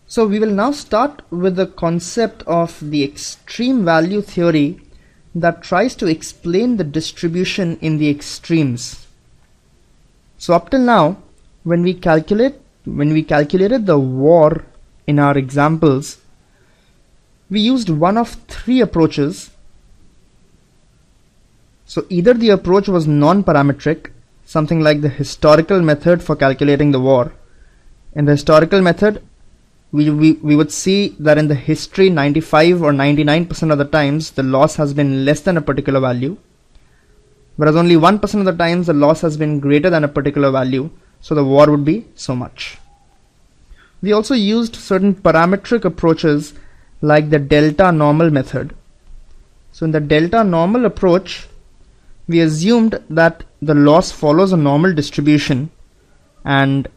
So we will now start with the concept of the extreme value theory that tries to explain the distribution in the extremes. So up till now, when we calculated the VAR in our examples, we used one of three approaches. So either the approach was non-parametric, something like the historical method for calculating the VAR. In the historical method, we would see that in the history 95 or 99% of the times the loss has been less than a particular value, whereas only 1% of the times the loss has been greater than a particular value, so the VAR would be so much. We also used certain parametric approaches like the delta normal method. So in the delta normal approach, we assumed that the loss follows a normal distribution and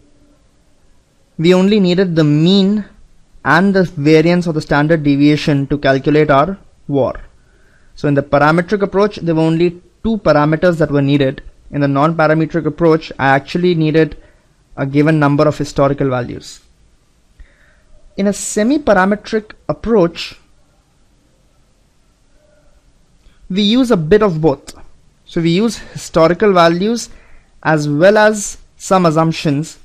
we only needed the mean and the variance or the standard deviation to calculate our VAR. So in the parametric approach, there were only two parameters that were needed. In the non-parametric approach, I actually needed a given number of historical values. In a semi-parametric approach, we use a bit of both. So we use historical values as well as some assumptions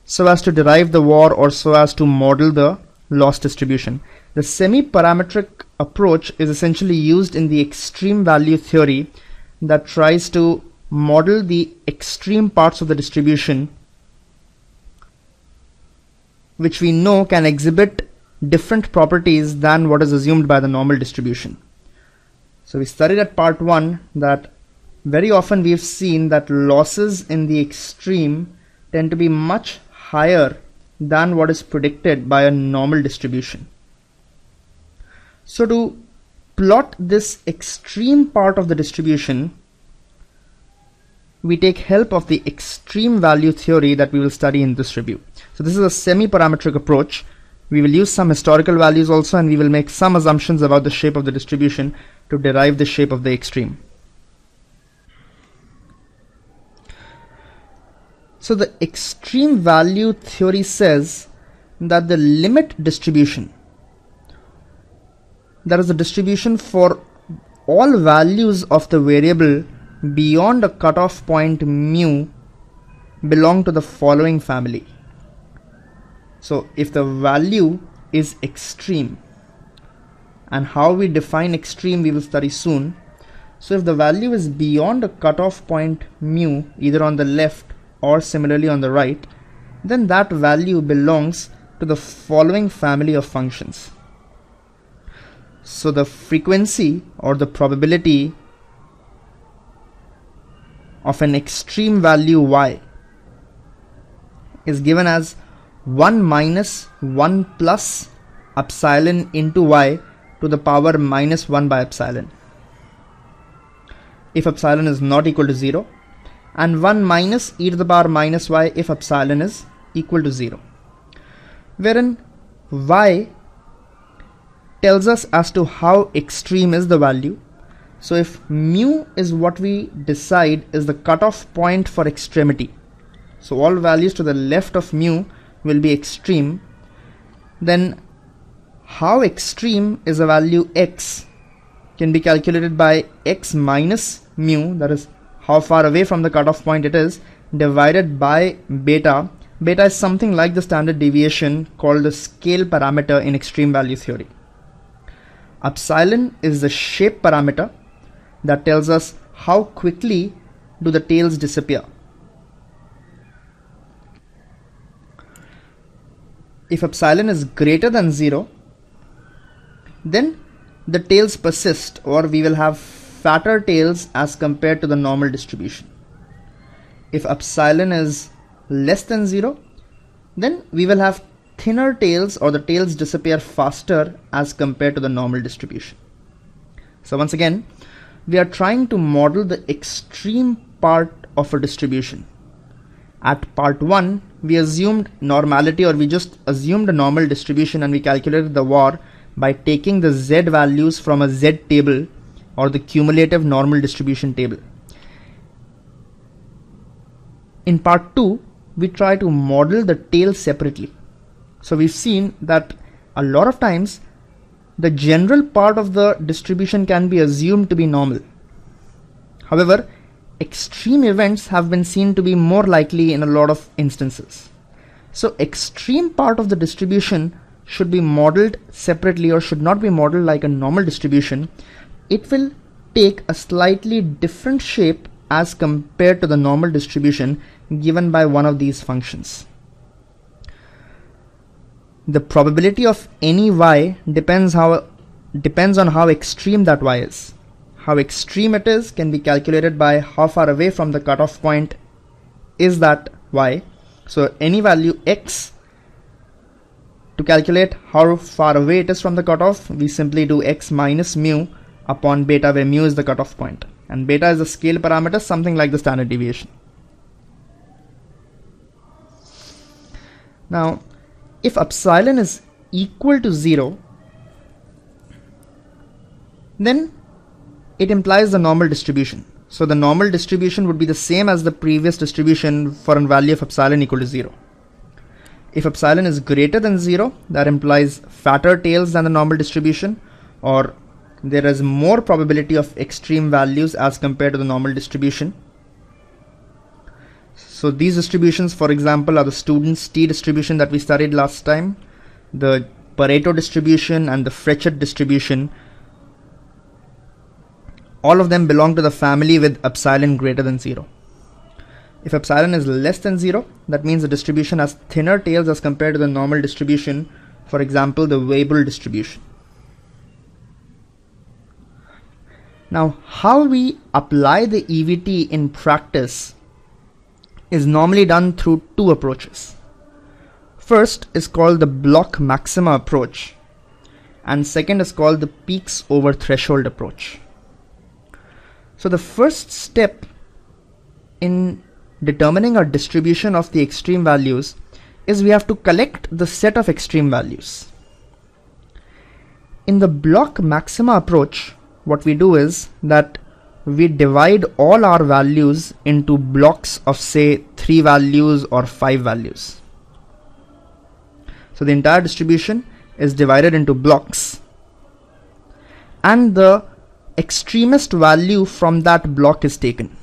so as to derive the VAR or so as to model the loss distribution. The semi-parametric approach is essentially used in the extreme value theory that tries to model the extreme parts of the distribution, which we know can exhibit different properties than what is assumed by the normal distribution. So we studied at part 1 that very often we've seen that losses in the extreme tend to be much higher than what is predicted by a normal distribution. So to plot this extreme part of the distribution, we take help of the extreme value theory that we will study in this review. So this is a semi-parametric approach. We will use some historical values also, and we will make some assumptions about the shape of the distribution to derive the shape of the extreme. So the extreme value theory says that the limit distribution, that is the distribution for all values of the variable beyond a cutoff point mu, belong to the following family. So if the value is extreme, and how we define extreme we will study soon. So if the value is beyond a cutoff point mu, either on the left or similarly on the right, then that value belongs to the following family of functions. So the frequency or the probability of an extreme value y is given as 1 minus 1 plus epsilon into y to the power minus 1 by epsilon, if epsilon is not equal to 0, and 1 minus e to the power minus y if epsilon is equal to 0, wherein y tells us as to how extreme is the value. So if mu is what we decide is the cutoff point for extremity, so all values to the left of mu will be extreme, then how extreme is a value x can be calculated by x minus mu, that is how far away from the cutoff point it is, divided by beta. Beta is something like the standard deviation called the scale parameter in extreme value theory. Epsilon is the shape parameter that tells us how quickly do the tails disappear. If epsilon is greater than 0, then the tails persist, or we will have fatter tails as compared to the normal distribution. If epsilon is less than 0, then we will have thinner tails, or the tails disappear faster as compared to the normal distribution. So once again, we are trying to model the extreme part of a distribution. At part 1, we assumed normality, or we just assumed a normal distribution, and we calculated the VAR by taking the z values from a z table, or the cumulative normal distribution table. In part 2, we try to model the tail separately. So we've seen that a lot of times the general part of the distribution can be assumed to be normal. However, extreme events have been seen to be more likely in a lot of instances. So extreme part of the distribution should be modeled separately or should not be modeled like a normal distribution. It will take a slightly different shape as compared to the normal distribution given by one of these functions. The probability of any y depends on how extreme that y is. How extreme it is can be calculated by how far away from the cutoff point is that y. So any value x, to calculate how far away it is from the cutoff, we simply do x minus mu upon beta, where mu is the cutoff point, and beta is a scale parameter, something like the standard deviation. Now, if epsilon is equal to 0, then it implies the normal distribution. So the normal distribution would be the same as the previous distribution for a value of epsilon equal to 0. If epsilon is greater than 0, that implies fatter tails than the normal distribution, or there is more probability of extreme values as compared to the normal distribution. So these distributions, for example, are the student's t distribution that we studied last time, the Pareto distribution and the Frechet distribution. All of them belong to the family with epsilon greater than 0. If epsilon is less than 0, that means the distribution has thinner tails as compared to the normal distribution, for example, the Weibull distribution. Now, how we apply the EVT in practice is normally done through two approaches. First is called the block maxima approach, and second is called the peaks over threshold approach. So the first step in determining our distribution of the extreme values is we have to collect the set of extreme values. In the block maxima approach, what we do is that we divide all our values into blocks of, say, 3 values or 5 values. So the entire distribution is divided into blocks, and the extremist value from that block is taken.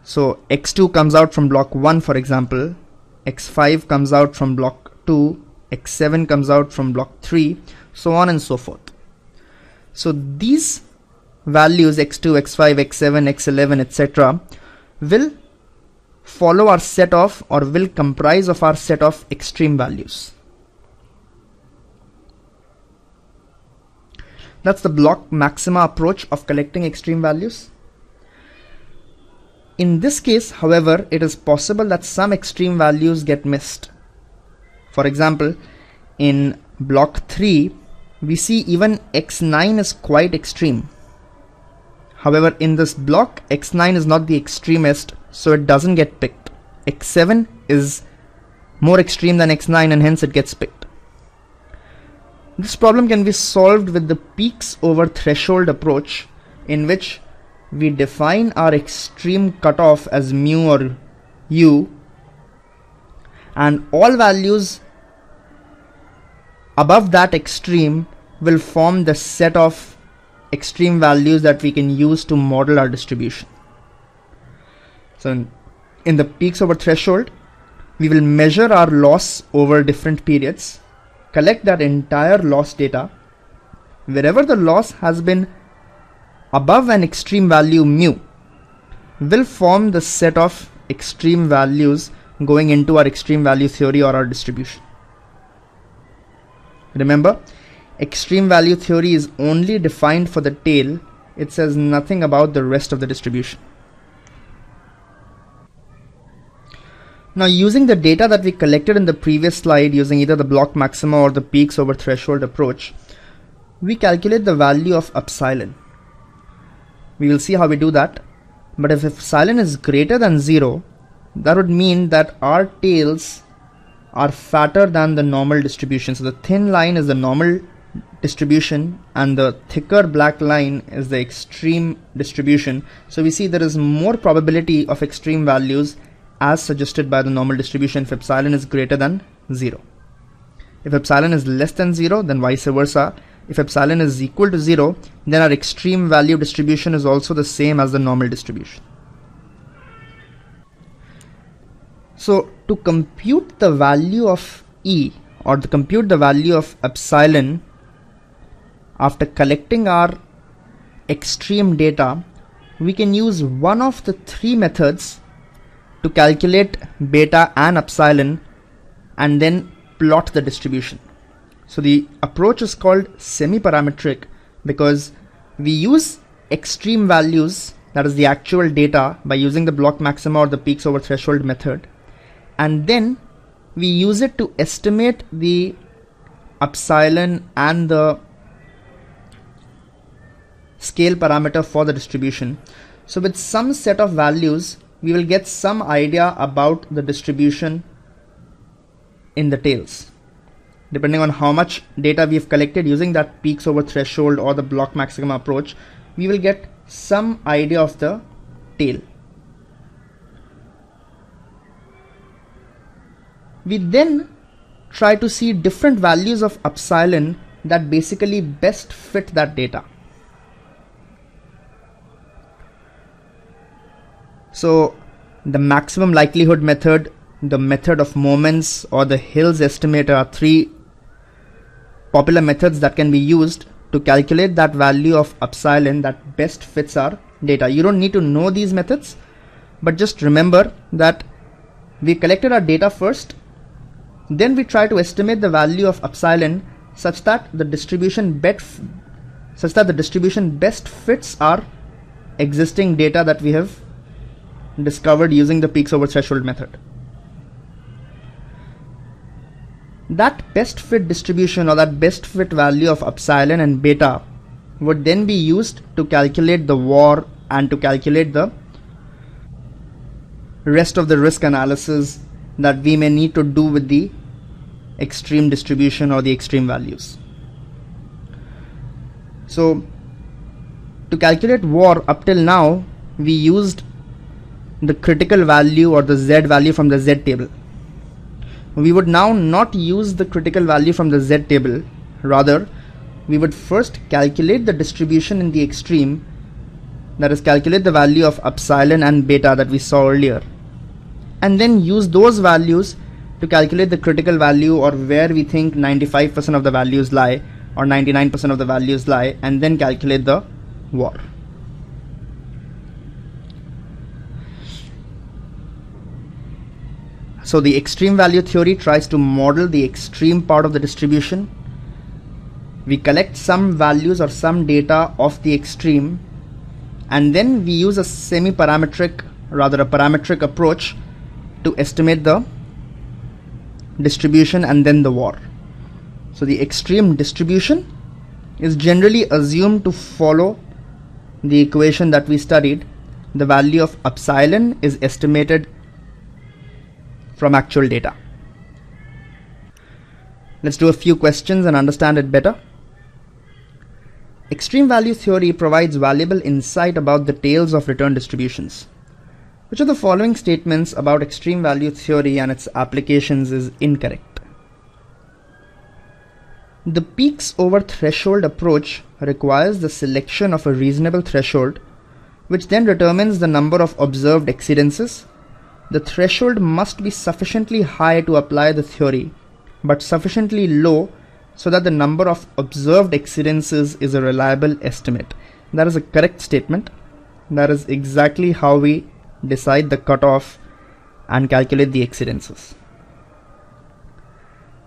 So x2 comes out from block 1, for example, x5 comes out from block 2, x7 comes out from block 3, so on and so forth. So these values x2, x5, x7, x11, etc. will follow our set of, or will comprise of our set of extreme values. That's the block maxima approach of collecting extreme values. In this case, however, it is possible that some extreme values get missed. For example, in block 3, we see even x9 is quite extreme. However, in this block, x9 is not the extremist, so it doesn't get picked. x7 is more extreme than x9 and hence it gets picked. This problem can be solved with the peaks over threshold approach, in which we define our extreme cutoff as mu or u, and all values above that extreme will form the set of extreme values that we can use to model our distribution. So in the peaks over threshold, we will measure our loss over different periods, collect that entire loss data. Wherever the loss has been above an extreme value mu, will form the set of extreme values going into our extreme value theory or our distribution. Remember, extreme value theory is only defined for the tail. It says nothing about the rest of the distribution. Now, using the data that we collected in the previous slide, using either the block maxima or the peaks over threshold approach, we calculate the value of epsilon. We will see how we do that. But if epsilon is greater than 0, that would mean that our tails are fatter than the normal distribution. So the thin line is the normal distribution and the thicker black line is the extreme distribution. So we see there is more probability of extreme values as suggested by the normal distribution if epsilon is greater than 0. If epsilon is less than 0, then vice versa. If epsilon is equal to 0, then our extreme value distribution is also the same as the normal distribution. So to compute the value of E, or to compute the value of epsilon after collecting our extreme data, we can use one of the three methods to calculate beta and epsilon and then plot the distribution. So the approach is called semi-parametric because we use extreme values, that is the actual data, by using the block maxima or the peaks over threshold method, and then we use it to estimate the epsilon and the scale parameter for the distribution. So with some set of values, we will get some idea about the distribution in the tails. Depending on how much data we have collected using that peaks over threshold or the block maxima approach, we will get some idea of the tail. We then try to see different values of epsilon that basically best fit that data. So the maximum likelihood method, the method of moments, or the Hill's estimator are three popular methods that can be used to calculate that value of epsilon that best fits our data. You don't need to know these methods, but just remember that we collected our data first, then we try to estimate the value of epsilon such that the distribution best fits our existing data that we have discovered using the peaks over threshold method. That best fit distribution, or that best fit value of epsilon and beta, would then be used to calculate the VAR and to calculate the rest of the risk analysis that we may need to do with the extreme distribution or the extreme values. So to calculate VAR, up till now we used the critical value or the Z value from the Z table. We would now not use the critical value from the Z table. Rather, we would first calculate the distribution in the extreme, that is, calculate the value of epsilon and beta that we saw earlier, and then use those values to calculate the critical value, or where we think 95% of the values lie or 99% of the values lie, and then calculate the VAR. So the extreme value theory tries to model the extreme part of the distribution. We collect some values or some data of the extreme, and then we use a semi-parametric, rather a parametric approach to estimate the distribution and then the VAR. So the extreme distribution is generally assumed to follow the equation that we studied. The value of epsilon is estimated from actual data. Let's do a few questions and understand it better. Extreme value theory provides valuable insight about the tails of return distributions. Which of the following statements about extreme value theory and its applications is incorrect? The peaks over threshold approach requires the selection of a reasonable threshold, which then determines the number of observed exceedances. The threshold must be sufficiently high to apply the theory, but sufficiently low so that the number of observed exceedances is a reliable estimate. That is a correct statement. That is exactly how we decide the cutoff and calculate the exceedances.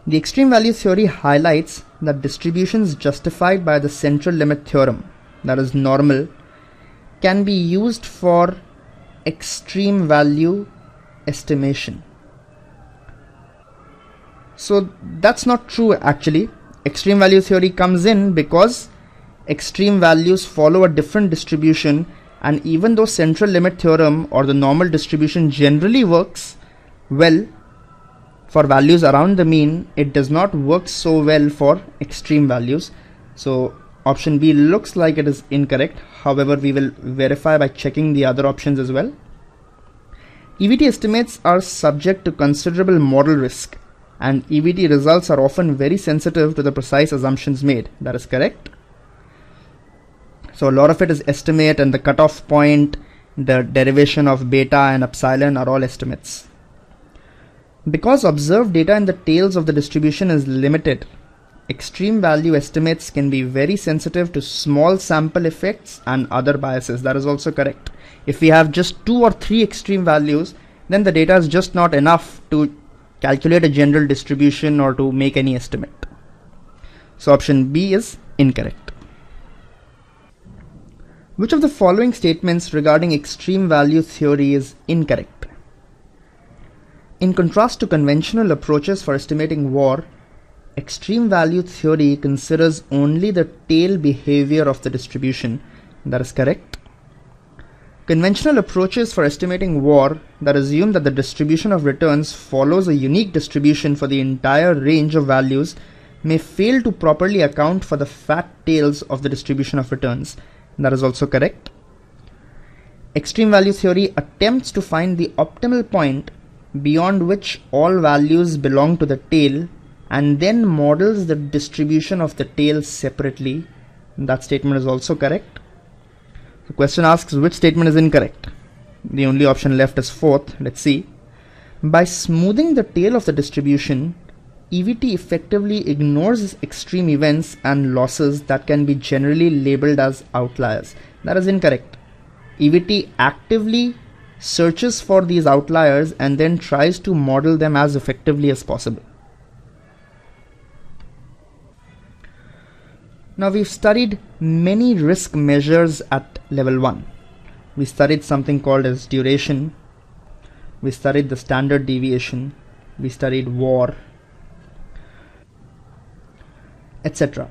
The extreme value theory highlights that distributions justified by the central limit theorem, that is normal, can be used for extreme value estimation. So that's not true actually. Extreme value theory comes in because extreme values follow a different distribution, and even though central limit theorem or the normal distribution generally works well for values around the mean, it does not work so well for extreme values. So option B looks like it is incorrect. However, we will verify by checking the other options as well. EVT estimates are subject to considerable model risk, and EVT results are often very sensitive to the precise assumptions made. That is correct. So a lot of it is estimate, and the cutoff point, the derivation of beta and epsilon are all estimates. Because observed data in the tails of the distribution is limited, extreme value estimates can be very sensitive to small sample effects and other biases. That is also correct. If we have just 2 or 3 extreme values, then the data is just not enough to calculate a general distribution or to make any estimate. So option B is incorrect. Which of the following statements regarding extreme value theory is incorrect? In contrast to conventional approaches for estimating VAR, extreme value theory considers only the tail behavior of the distribution. That is correct. Conventional approaches for estimating VAR that assume that the distribution of returns follows a unique distribution for the entire range of values may fail to properly account for the fat tails of the distribution of returns. That is also correct. Extreme value theory attempts to find the optimal point beyond which all values belong to the tail and then models the distribution of the tail separately. That statement is also correct. The question asks which statement is incorrect. The only option left is fourth. Let's see. By smoothing the tail of the distribution, EVT effectively ignores extreme events and losses that can be generally labeled as outliers. That is incorrect. EVT actively searches for these outliers and then tries to model them as effectively as possible. Now we've studied many risk measures at level 1. We studied something called as duration. We studied the standard deviation. We studied VAR, etc.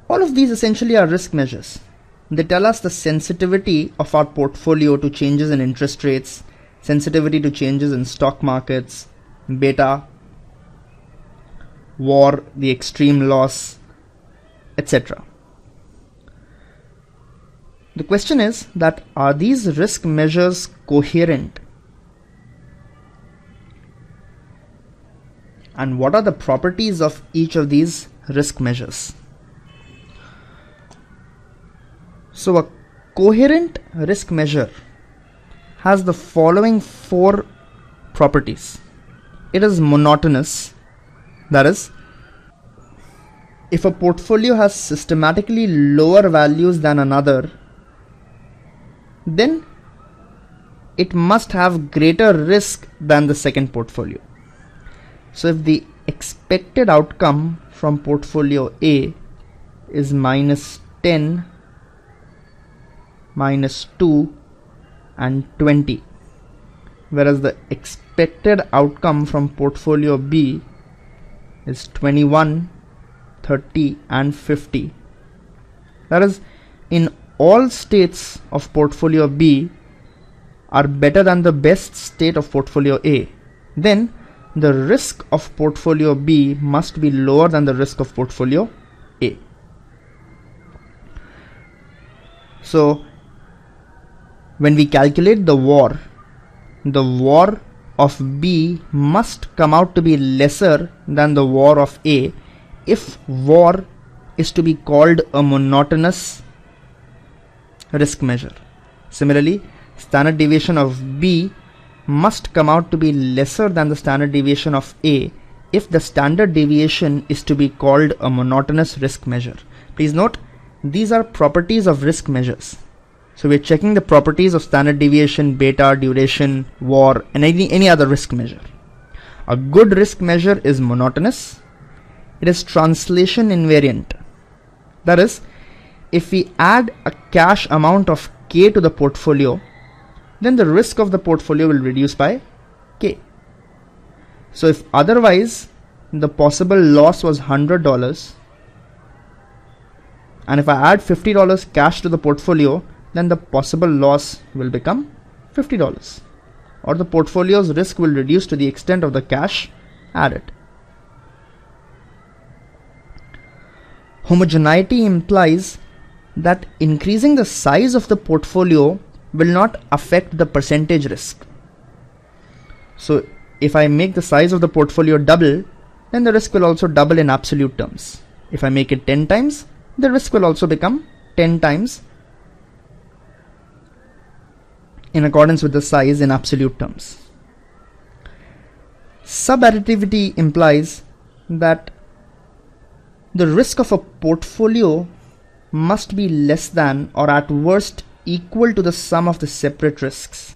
All of these essentially are risk measures. They tell us the sensitivity of our portfolio to changes in interest rates, sensitivity to changes in stock markets, beta, VAR, the extreme loss, etc. The question is that are these risk measures coherent? And what are the properties of each of these risk measures? So a coherent risk measure has the following 4 properties. It is monotonous. That is, if a portfolio has systematically lower values than another, then it must have greater risk than the second portfolio. So if the expected outcome from portfolio A is -10, -2 and 20, whereas the expected outcome from portfolio B is 21, 30 and 50. That is, in all states of portfolio B are better than the best state of portfolio A, then the risk of portfolio B must be lower than the risk of portfolio A. So when we calculate the VAR of B must come out to be lesser than the VAR of A if VAR is to be called a monotonous risk measure. Similarly, standard deviation of B must come out to be lesser than the standard deviation of A if the standard deviation is to be called a monotonous risk measure. Please note, these are properties of risk measures. So we're checking the properties of standard deviation, beta, duration, VAR and any other risk measure. A good risk measure is monotonous. It is translation invariant. That is, if we add a cash amount of K to the portfolio, then the risk of the portfolio will reduce by K. So if otherwise the possible loss was $100, and if I add $50 cash to the portfolio, then the possible loss will become $50, or the portfolio's risk will reduce to the extent of the cash added. Homogeneity implies that increasing the size of the portfolio will not affect the percentage risk. So if I make the size of the portfolio double, then the risk will also double in absolute terms. If I make it 10 times, the risk will also become 10 times in accordance with the size in absolute terms. Subadditivity implies that the risk of a portfolio must be less than or at worst equal to the sum of the separate risks.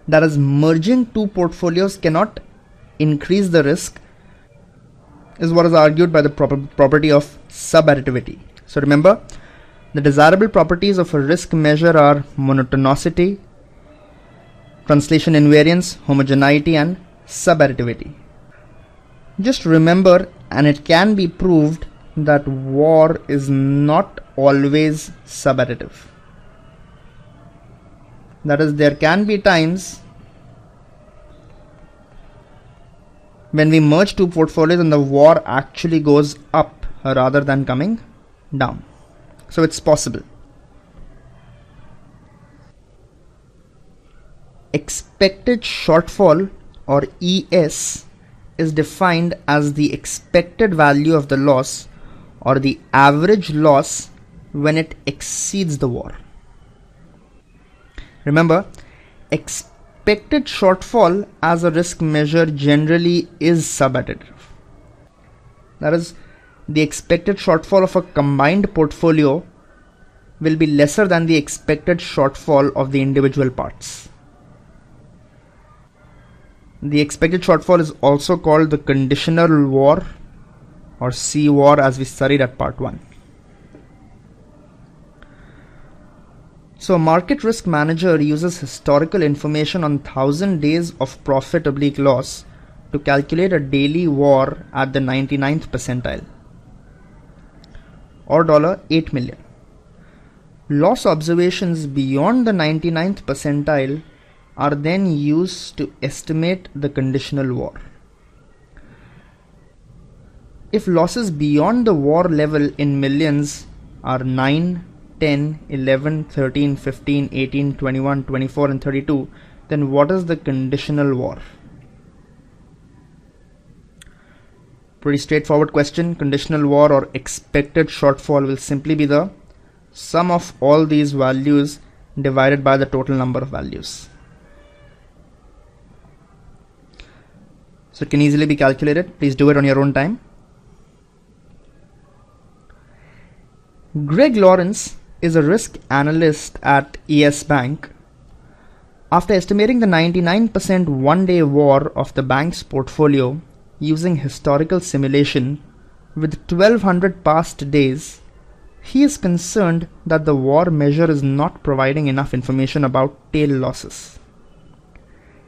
That is, merging two portfolios cannot increase the risk, is what is argued by the property of subadditivity. So remember, the desirable properties of a risk measure are monotonicity, translation invariance, homogeneity, and subadditivity. Just remember, and it can be proved, that VAR is not always subadditive. That is, there can be times when we merge two portfolios and the VAR actually goes up rather than coming down. So it's possible. Expected shortfall, or ES, is defined as the expected value of the loss or the average loss when it exceeds the VAR. Remember, expected shortfall as a risk measure generally is subadditive. That is, the expected shortfall of a combined portfolio will be lesser than the expected shortfall of the individual parts. The expected shortfall is also called the conditional VAR or C-VAR, as we studied at part 1. So a market risk manager uses historical information on 1000 days of profit/loss to calculate a daily VAR at the 99th percentile, or $8 million. Loss observations beyond the 99th percentile are then used to estimate the conditional VAR. If losses beyond the VAR level in millions are 9, 10, 11, 13, 15, 18, 21, 24 and 32, then what is the conditional VAR? Pretty straightforward question. Conditional VAR, or expected shortfall, will simply be the sum of all these values divided by the total number of values. So it can easily be calculated. Please do it on your own time. Greg Lawrence is a risk analyst at ES Bank. After estimating the 99% one-day VAR of the bank's portfolio using historical simulation with 1200 past days, he is concerned that the VAR measure is not providing enough information about tail losses.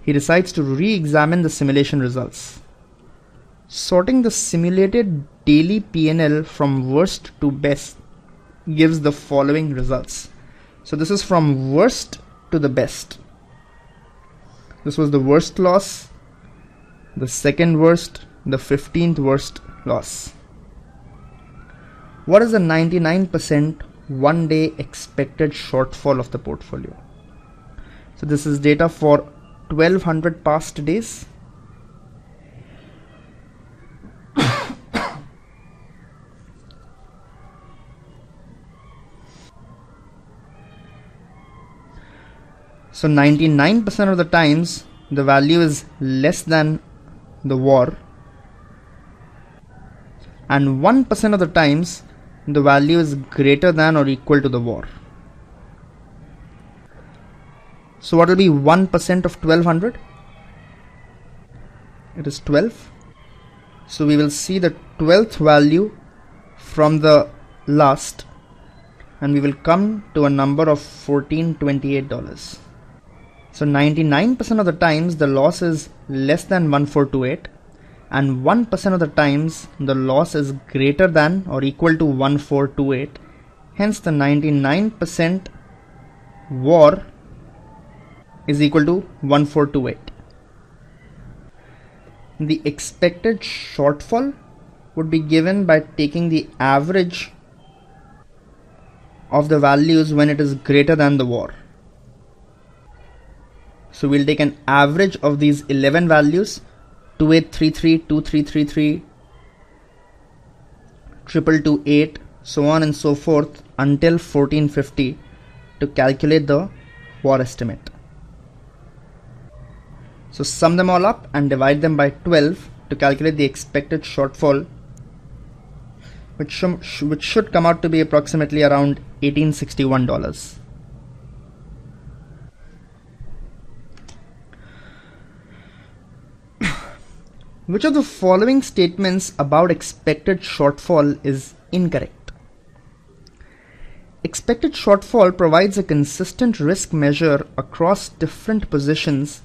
He decides to re-examine the simulation results. Sorting the simulated daily P&L from worst to best gives the following results. So this is from worst to the best. This was the worst loss, the second worst, the 15th worst loss. What is the 99% one-day expected shortfall of the portfolio? So this is data for 1200 past days. So 99% of the times the value is less than the VAR, and 1% of the times the value is greater than or equal to the VAR. So what will be 1% of 1200? It is 12. So we will see the 12th value from the last, and we will come to a number of $1428. So 99% of the times the loss is less than 1428, and 1% of the times the loss is greater than or equal to 1428. Hence the 99% VAR is equal to 1428. The expected shortfall would be given by taking the average of the values when it is greater than the VAR. So we'll take an average of these 11 values, 2833, 2333, 2228, so on and so forth until 1450 to calculate the war estimate. So sum them all up and divide them by 12 to calculate the expected shortfall, which should come out to be approximately around $1861. Which of the following statements about expected shortfall is incorrect? Expected shortfall provides a consistent risk measure across different positions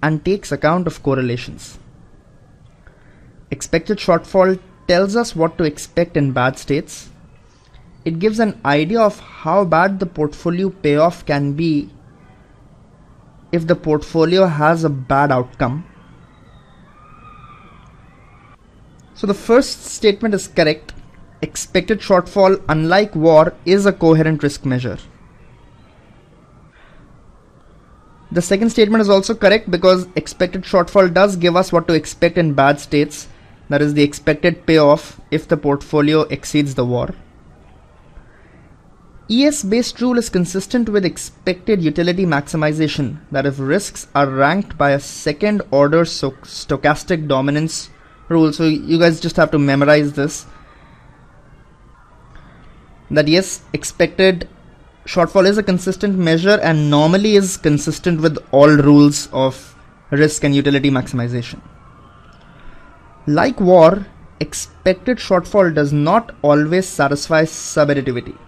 and takes account of correlations. Expected shortfall tells us what to expect in bad states. It gives an idea of how bad the portfolio payoff can be if the portfolio has a bad outcome. So the first statement is correct. Expected shortfall, unlike war, is a coherent risk measure. The second statement is also correct because expected shortfall does give us what to expect in bad states, that is the expected payoff if the portfolio exceeds the war. ES-based rule is consistent with expected utility maximization, that if risks are ranked by a second order stochastic dominance rule, so you guys just have to memorize this, that yes, expected shortfall is a consistent measure and normally is consistent with all rules of risk and utility maximization. Like war, expected shortfall does not always satisfy subadditivity.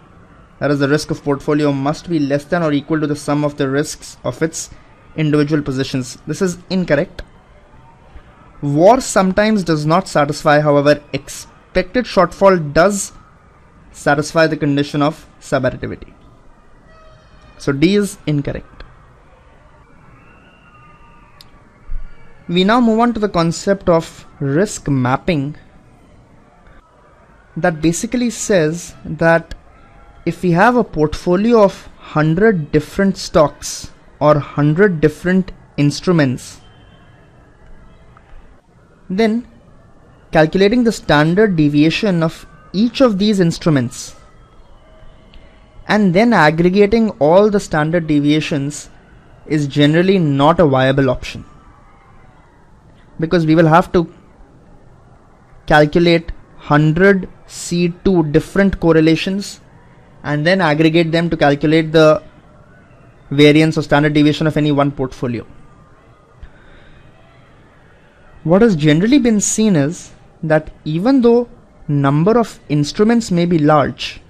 That is, the risk of portfolio must be less than or equal to the sum of the risks of its individual positions. This is incorrect. War sometimes does not satisfy, however, expected shortfall does satisfy the condition of subadditivity. So D is incorrect. We now move on to the concept of risk mapping, that basically says that if we have a portfolio of 100 different stocks or 100 different instruments, then calculating the standard deviation of each of these instruments and then aggregating all the standard deviations is generally not a viable option, because we will have to calculate 100 C2 different correlations and then aggregate them to calculate the variance or standard deviation of any one portfolio. What has generally been seen is that even though number of instruments may be large,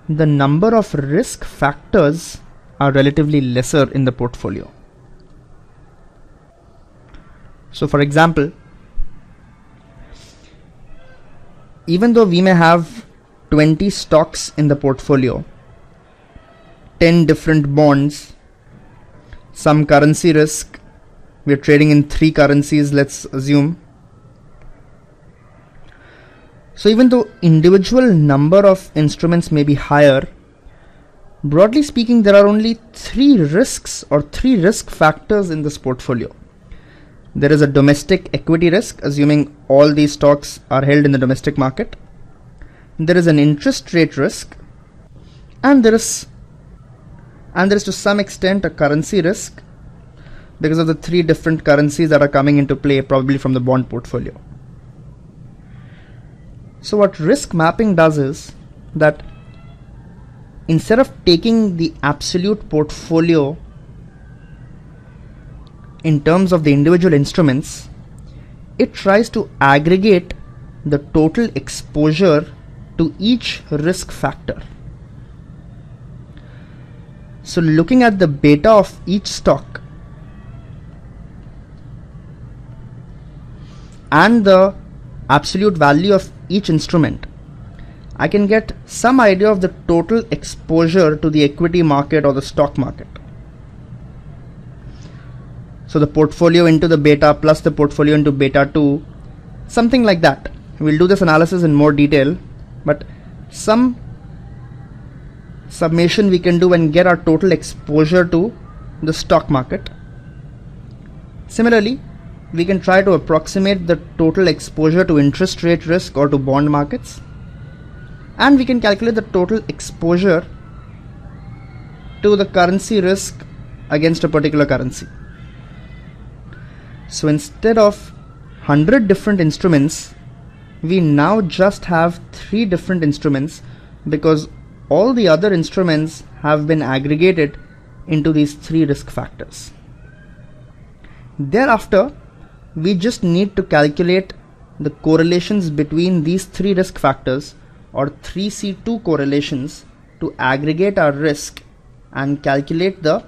the number of risk factors are relatively lesser in the portfolio. So for example, even though we may have 20 stocks in the portfolio, 10 different bonds, some currency risk, we are trading in 3 currencies, let's assume. So even though individual number of instruments may be higher, broadly speaking, there are only 3 risks or 3 risk factors in this portfolio. There is a domestic equity risk, assuming all these stocks are held in the domestic market. There is an interest rate risk, and there is to some extent a currency risk because of the 3 different currencies that are coming into play, probably from the bond portfolio. So what risk mapping does is that instead of taking the absolute portfolio in terms of the individual instruments, it tries to aggregate the total exposure to each risk factor. So looking at the beta of each stock and the absolute value of each instrument, I can get some idea of the total exposure to the equity market or the stock market. So the portfolio into the beta plus the portfolio into beta 2, something like that. We'll do this analysis in more detail, but some summation we can do and get our total exposure to the stock market. Similarly, we can try to approximate the total exposure to interest rate risk or to bond markets, and we can calculate the total exposure to the currency risk against a particular currency. So instead of 100 different instruments, we now just have 3 different instruments because all the other instruments have been aggregated into these 3 risk factors. Thereafter, we just need to calculate the correlations between these 3 risk factors, or 3C2 correlations, to aggregate our risk and calculate the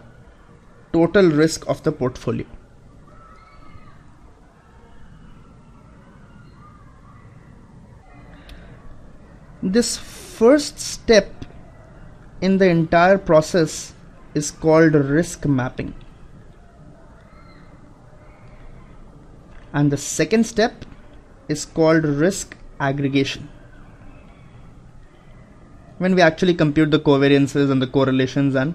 total risk of the portfolio. This first step in the entire process is called risk mapping, and the second step is called risk aggregation, when we actually compute the covariances and the correlations and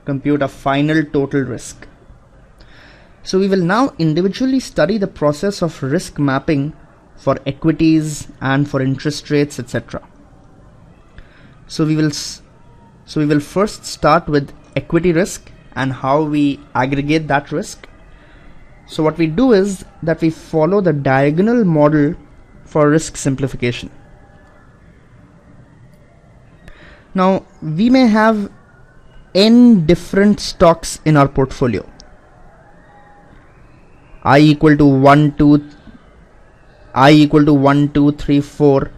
compute a final total risk. So we will now individually study the process of risk mapping for equities and for interest rates, etc. So we will first start with equity risk and how we aggregate that risk. So what we do is that we follow the diagonal model for risk simplification. Now we may have n different stocks in our portfolio. I equal to 1, 2, 3, 4,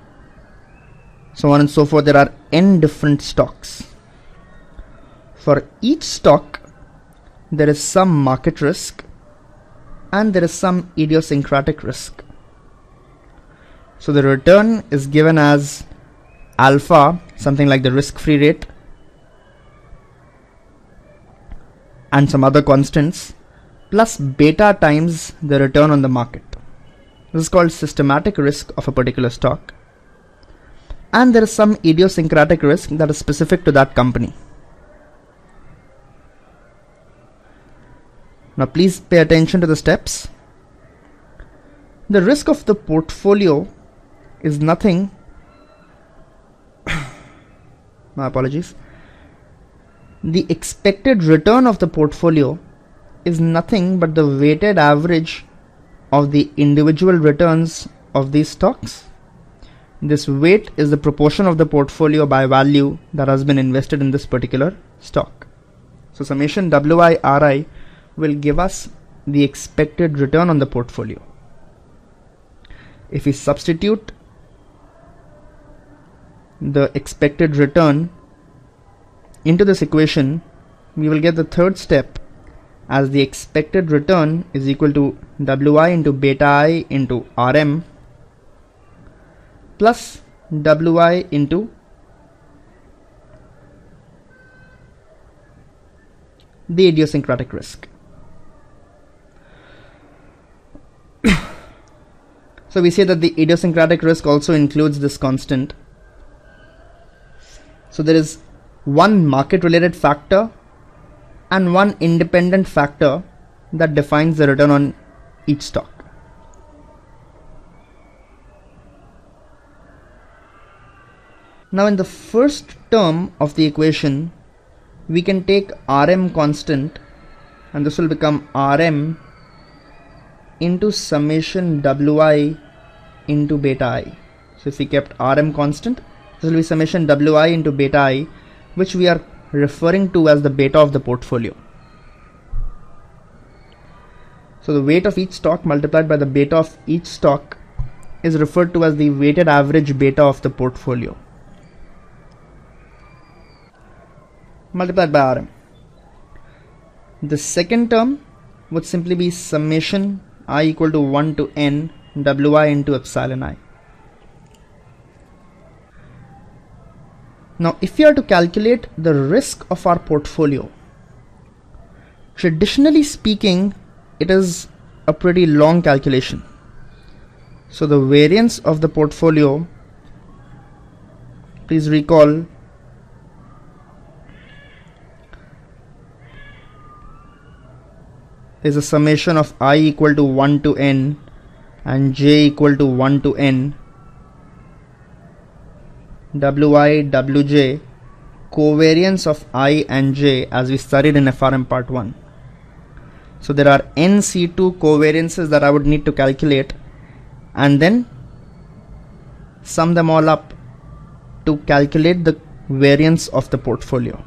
so on and so forth. There are n different stocks. For each stock, there is some market risk and there is some idiosyncratic risk. So the return is given as alpha, something like the risk-free rate, and some other constants, plus beta times the return on the market. This is called systematic risk of a particular stock. And there is some idiosyncratic risk that is specific to that company. Now please pay attention to the steps. The risk of the portfolio is nothing my apologies. The expected return of the portfolio is nothing but the weighted average of the individual returns of these stocks. This weight is the proportion of the portfolio by value that has been invested in this particular stock. So summation WIRI will give us the expected return on the portfolio. If we substitute the expected return into this equation, we will get the third step as the expected return is equal to Wi into beta I into Rm plus Wi into the idiosyncratic risk. So we say that the idiosyncratic risk also includes this constant. So there is one market related factor and one independent factor that defines the return on each stock. Now in the first term of the equation, we can take Rm constant, and this will become Rm into summation Wi into beta I. So if we kept Rm constant, this will be summation Wi into beta I, which we are referring to as the beta of the portfolio. So the weight of each stock multiplied by the beta of each stock is referred to as the weighted average beta of the portfolio, multiplied by Rm. The second term would simply be summation I equal to 1 to n Wi into epsilon I. Now if you are to calculate the risk of our portfolio, traditionally speaking, it is a pretty long calculation. So the variance of the portfolio, please recall, is a summation of I equal to 1 to n and j equal to 1 to n, wi, wj, covariance of I and j as we studied in FRM part 1. So there are nc2 covariances that I would need to calculate and then sum them all up to calculate the variance of the portfolio.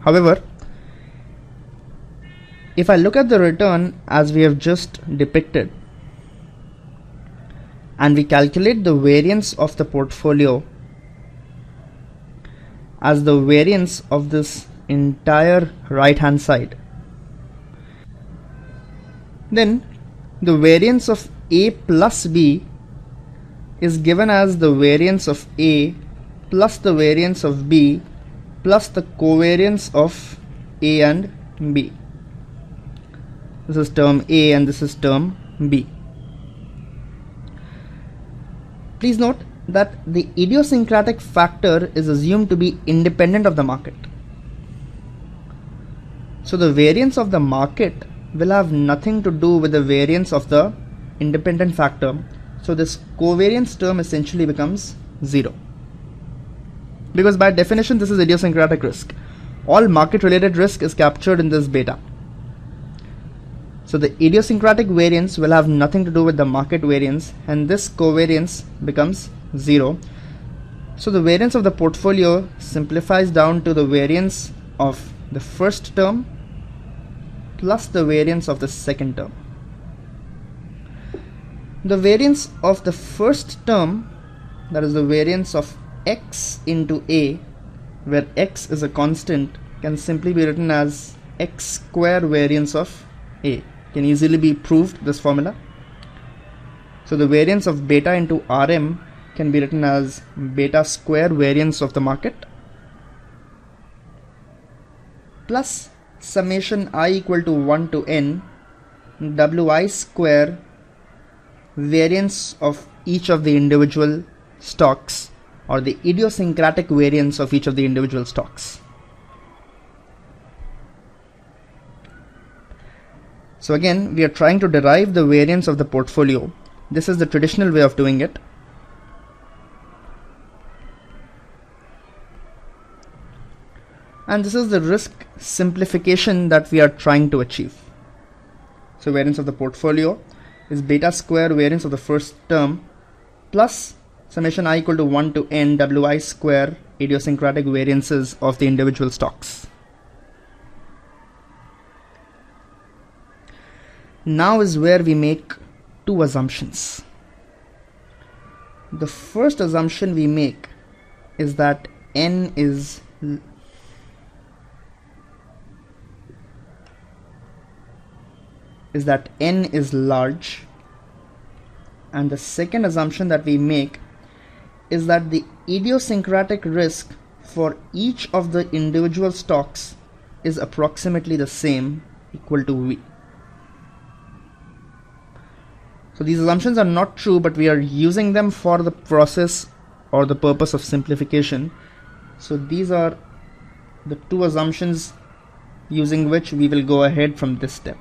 However, if I look at the return as we have just depicted and we calculate the variance of the portfolio as the variance of this entire right hand side, then the variance of A plus B is given as the variance of A plus the variance of B plus the covariance of A and B. This is term A and this is term B. Please note that the idiosyncratic factor is assumed to be independent of the market. So the variance of the market will have nothing to do with the variance of the independent factor. So this covariance term essentially becomes 0. Because by definition this is idiosyncratic risk. All market related risk is captured in this beta. So the idiosyncratic variance will have nothing to do with the market variance and this covariance becomes 0. So the variance of the portfolio simplifies down to the variance of the first term plus the variance of the second term. The variance of the first term, that is the variance of x into A, where x is a constant, can simply be written as x square variance of A. Can easily be proved, this formula. So the variance of beta into Rm can be written as beta square variance of the market plus summation I equal to 1 to n wi square variance of each of the individual stocks, or the idiosyncratic variance of each of the individual stocks. So again, we are trying to derive the variance of the portfolio. This is the traditional way of doing it. And this is the risk simplification that we are trying to achieve. So variance of the portfolio is beta square variance of the first term plus summation I equal to 1 to n wi square idiosyncratic variances of the individual stocks. Now is where we make two assumptions. The first assumption we make is that n is large, and the second assumption that we make is that the idiosyncratic risk for each of the individual stocks is approximately the same, equal to V. So these assumptions are not true, but we are using them for the process or the purpose of simplification. So these are the two assumptions using which we will go ahead from this step.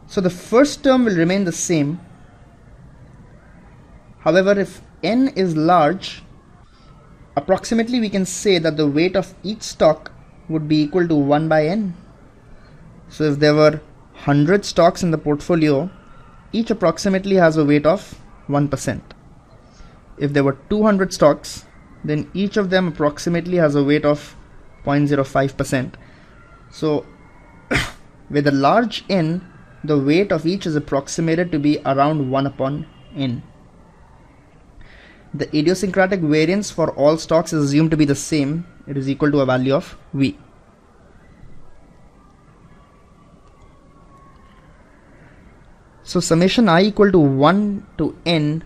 So the first term will remain the same. However, if n is large, approximately we can say that the weight of each stock would be equal to 1 by n. So if there were 100 stocks in the portfolio, each approximately has a weight of 1%. If there were 200 stocks, then each of them approximately has a weight of 0.05%. So with a large n, the weight of each is approximated to be around 1 upon n. The idiosyncratic variance for all stocks is assumed to be the same. It is equal to a value of V. So summation I equal to 1 to n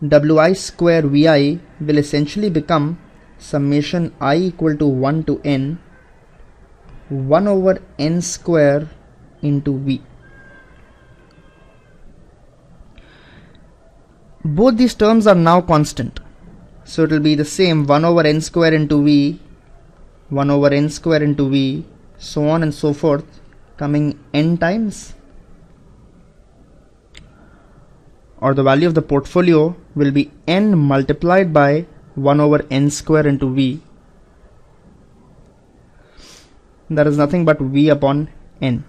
wi square Vi will essentially become summation I equal to 1 to n 1 over n square into V. Both these terms are now constant. So it will be the same 1 over n square into v, 1 over n square into v, so on and so forth, coming n times. Or the value of the portfolio will be n multiplied by 1 over n square into v. That is nothing but v upon n.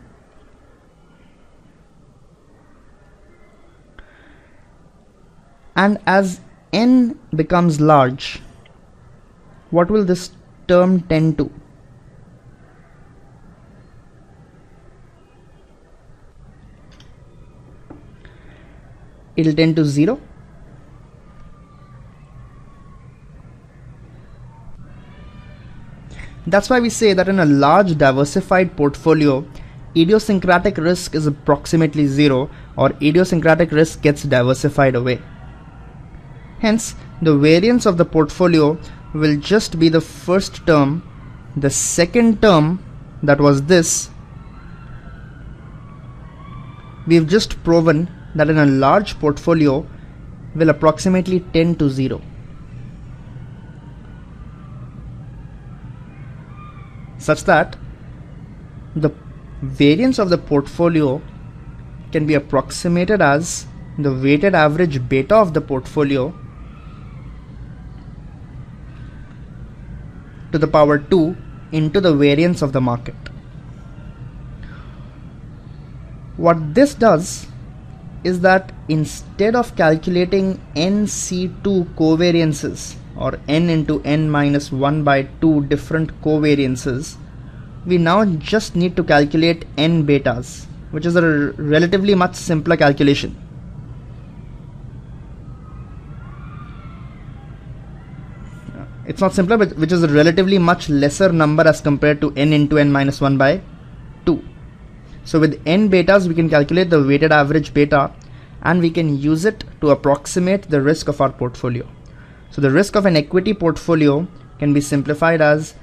And as n becomes large, what will this term tend to? It will tend to 0. That's why we say that in a large diversified portfolio, idiosyncratic risk is approximately 0, or idiosyncratic risk gets diversified away. Hence, the variance of the portfolio will just be the first term. The second term, that was this, we've just proven that in a large portfolio will approximately tend to 0. Such that the variance of the portfolio can be approximated as the weighted average beta of the portfolio to the power 2 into the variance of the market. What this does is that instead of calculating NC2 covariances, or n into n minus 1 by 2 different covariances, we now just need to calculate n betas, which is a relatively much simpler calculation. It's not simpler, but which is a relatively much lesser number as compared to n into n minus 1 by 2. So with n betas, we can calculate the weighted average beta, and we can use it to approximate the risk of our portfolio. So the risk of an equity portfolio can be simplified as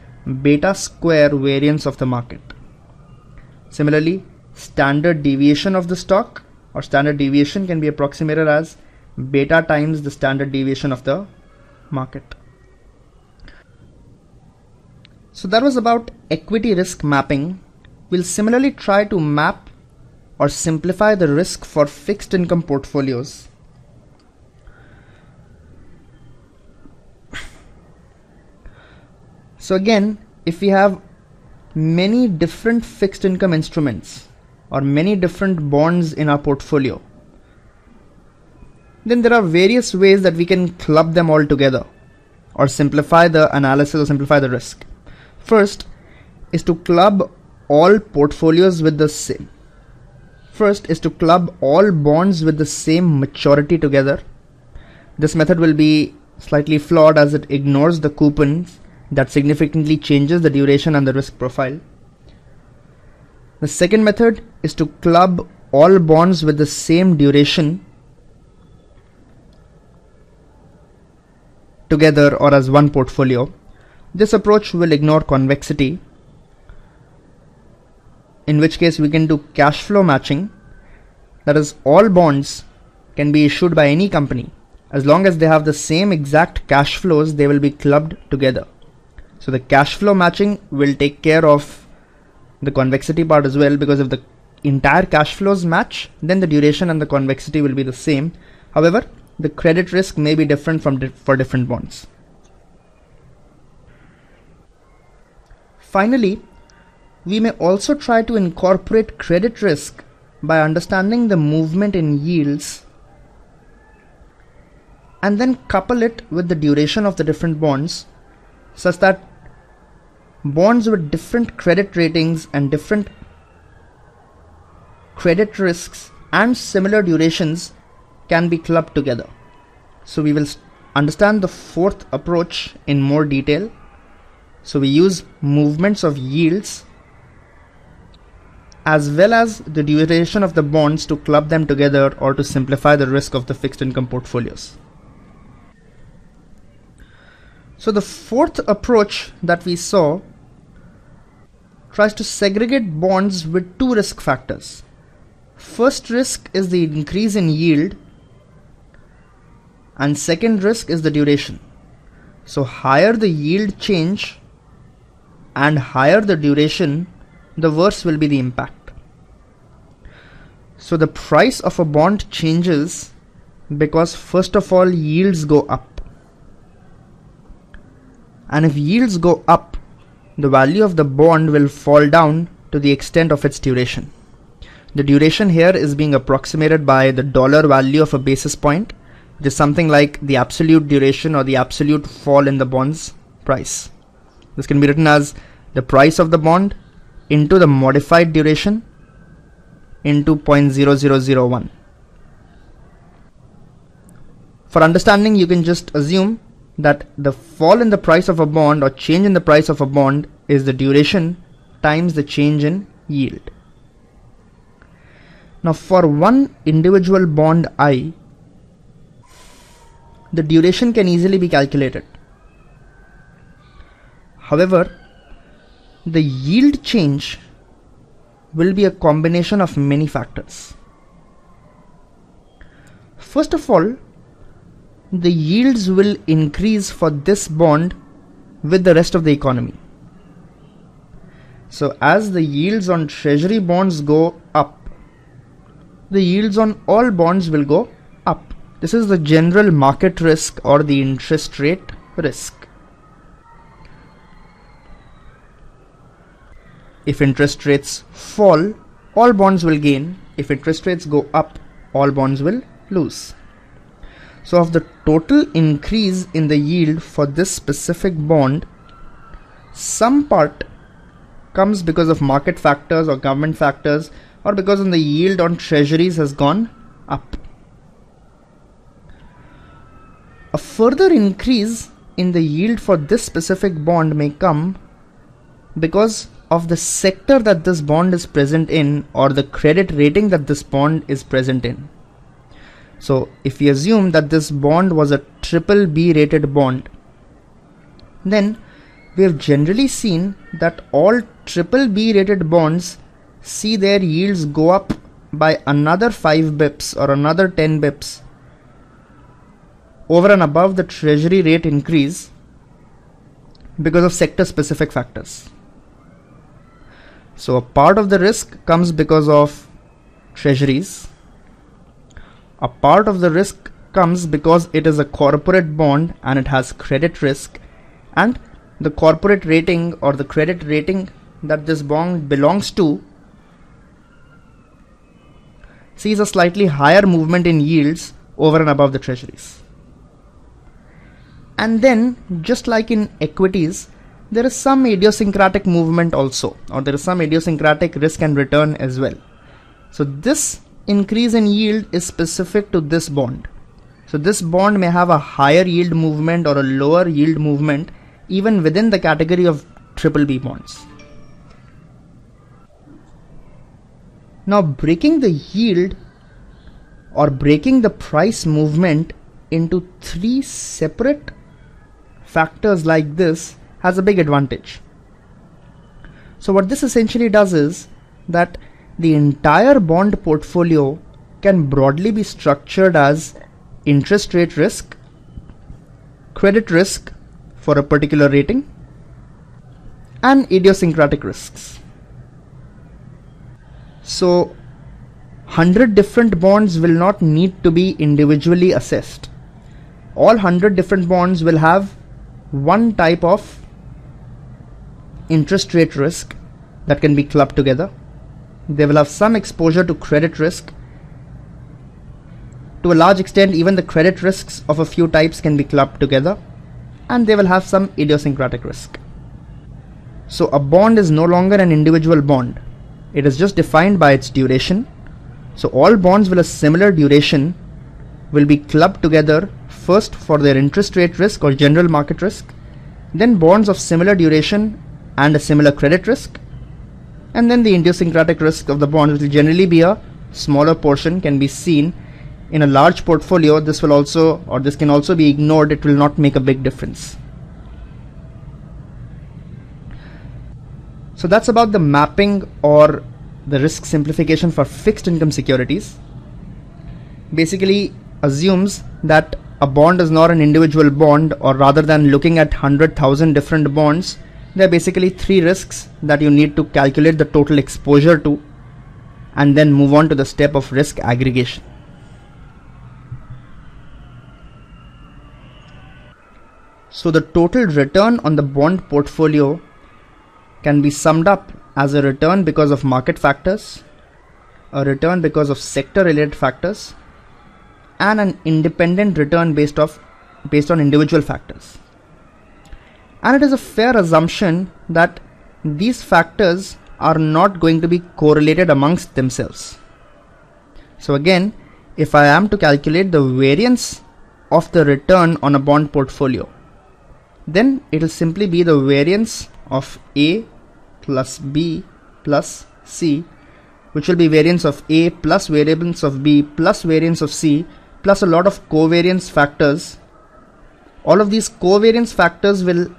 beta square variance of the market. Similarly, standard deviation of the stock, or standard deviation, can be approximated as beta times the standard deviation of the market. So that was about equity risk mapping. We'll similarly try to map or simplify the risk for fixed income portfolios. So again, if we have many different fixed income instruments or many different bonds in our portfolio, then there are various ways that we can club them all together or simplify the analysis or simplify the risk. First is to club all portfolios with the same. First is to club all bonds with the same maturity together. This method will be slightly flawed as it ignores the coupons that significantly changes the duration and the risk profile. The second method is to club all bonds with the same duration together or as one portfolio. This approach will ignore convexity, in which case we can do cash flow matching. That is, all bonds can be issued by any company. As long as they have the same exact cash flows, they will be clubbed together. So the cash flow matching will take care of the convexity part as well, because if the entire cash flows match, then the duration and the convexity will be the same. However, the credit risk may be different for different bonds. Finally, we may also try to incorporate credit risk by understanding the movement in yields and then couple it with the duration of the different bonds, such that bonds with different credit ratings and different credit risks and similar durations can be clubbed together. So we will understand the fourth approach in more detail. So we use movements of yields as well as the duration of the bonds to club them together or to simplify the risk of the fixed income portfolios. So the fourth approach that we saw tries to segregate bonds with two risk factors. First risk is the increase in yield, and second risk is the duration. So higher the yield change and higher the duration, the worse will be the impact. So the price of a bond changes because first of all yields go up. And if yields go up, the value of the bond will fall down to the extent of its duration. The duration here is being approximated by the dollar value of a basis point, which is something like the absolute duration or the absolute fall in the bond's price. This can be written as the price of the bond into the modified duration into 0.0001. For understanding, you can just assume that the fall in the price of a bond or change in the price of a bond is the duration times the change in yield. Now for one individual bond I, the duration can easily be calculated. However, the yield change will be a combination of many factors. First of all, the yields will increase for this bond with the rest of the economy. So as the yields on treasury bonds go up, the yields on all bonds will go up. This is the general market risk or the interest rate risk. If interest rates fall, all bonds will gain. If interest rates go up, all bonds will lose. So of the total increase in the yield for this specific bond, some part comes because of market factors or government factors, or because the yield on treasuries has gone up. A further increase in the yield for this specific bond may come because of the sector that this bond is present in or the credit rating that this bond is present in. So if we assume that this bond was a BBB rated bond, then we have generally seen that all BBB rated bonds see their yields go up by another 5 bips or another 10 bips over and above the treasury rate increase because of sector specific factors. So a part of the risk comes because of treasuries. A part of the risk comes because it is a corporate bond and it has credit risk, and the corporate rating or the credit rating that this bond belongs to sees a slightly higher movement in yields over and above the treasuries. And then, just like in equities, there is some idiosyncratic movement also, or there is some idiosyncratic risk and return as well. So this increase in yield is specific to this bond. So this bond may have a higher yield movement or a lower yield movement even within the category of BBB bonds. Now breaking the yield or breaking the price movement into 3 separate factors like this has a big advantage. So what this essentially does is that the entire bond portfolio can broadly be structured as interest rate risk, credit risk for a particular rating, and idiosyncratic risks. So 100 different bonds will not need to be individually assessed. All 100 different bonds will have one type of interest rate risk that can be clubbed together. They will have some exposure to credit risk. To a large extent, even the credit risks of a few types can be clubbed together, and they will have some idiosyncratic risk. So a bond is no longer an individual bond. It is just defined by its duration. So all bonds with a similar duration will be clubbed together first for their interest rate risk or general market risk, then bonds of similar duration and a similar credit risk, and then the idiosyncratic risk of the bond, which will generally be a smaller portion, can be seen in a large portfolio. This will also, or this can also be ignored. It will not make a big difference. So that's about the mapping or the risk simplification for fixed income securities. Basically assumes that a bond is not an individual bond, or rather than looking at 100,000 different bonds, there are basically 3 risks that you need to calculate the total exposure to, and then move on to the step of risk aggregation. So the total return on the bond portfolio can be summed up as a return because of market factors, a return because of sector related factors, and an independent return based on individual factors. And it is a fair assumption that these factors are not going to be correlated amongst themselves. So again, if I am to calculate the variance of the return on a bond portfolio, then it will simply be the variance of A plus B plus C, which will be variance of A plus variance of B plus variance of C plus a lot of covariance factors. All of these covariance factors will